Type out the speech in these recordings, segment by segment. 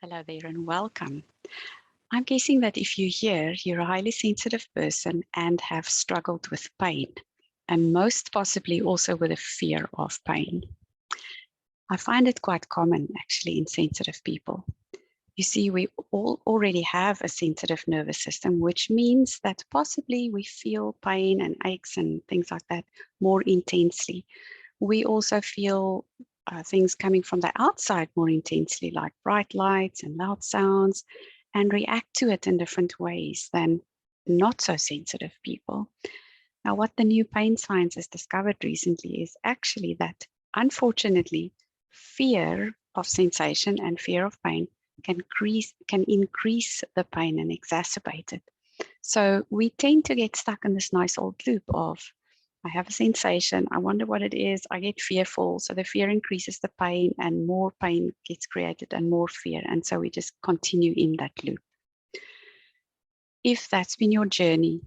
Hello there and welcome. I'm guessing that if you're here, you're a highly sensitive person and have struggled with pain, and most possibly also with a fear of pain. I find it quite common actually in sensitive people. You see, we all already have a sensitive nervous system, which means that possibly we feel pain and aches and things like that more intensely. We also feel things coming from the outside more intensely, like bright lights and loud sounds, and react to it in different ways than not so sensitive people. Now, what the new pain science has discovered recently is actually that, unfortunately, fear of sensation and fear of pain can increase the pain and exacerbate it. So we tend to get stuck in this nice old loop of, I have a sensation, I wonder what it is, I get fearful, so the fear increases the pain and more pain gets created and more fear, and so we just continue in that loop. If that's been your journey,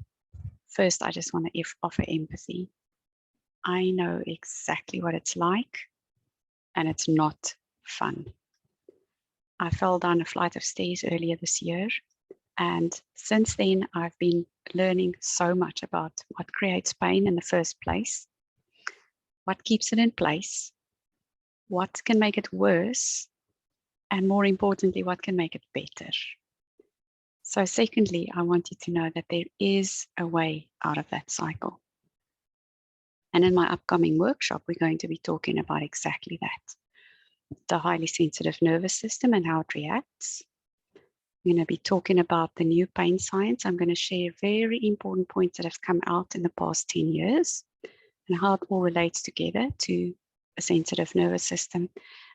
first I just want to offer empathy. I know exactly what it's like, and it's not fun. I fell down a flight of stairs earlier this year, and since then I've been learning so much about what creates pain in the first place, what keeps it in place, what can make it worse, and more importantly, what can make it better. So secondly, I want you to know that there is a way out of that cycle. And in my upcoming workshop, we're going to be talking about exactly that. The highly sensitive nervous system and how it reacts. We're going to be talking about the new pain science. I'm going to share very important points that have come out in the past 10 years and how it all relates together to a sensitive nervous system.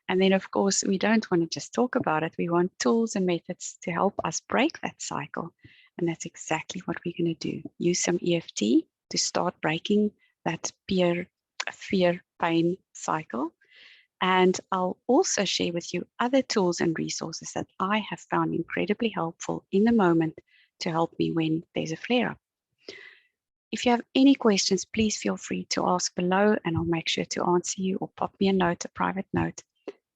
And then, of course, we don't want to just talk about it. We want tools and methods to help us break that cycle. And that's exactly what we're going to do. Use some EFT to start breaking that fear pain cycle. And I'll also share with you other tools and resources that I have found incredibly helpful in the moment to help me when there's a flare-up. If you have any questions, please feel free to ask below and I'll make sure to answer you, or pop me a private note.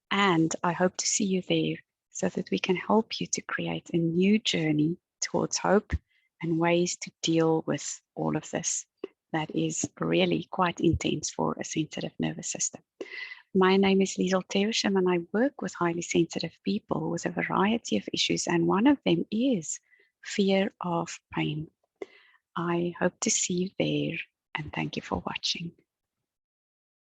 And I hope to see you there so that we can help you to create a new journey towards hope and ways to deal with all of this that is really quite intense for a sensitive nervous system. My name is Liesel Terusham and I work with highly sensitive people with a variety of issues, and one of them is fear of pain. I hope to see you there, and thank you for watching.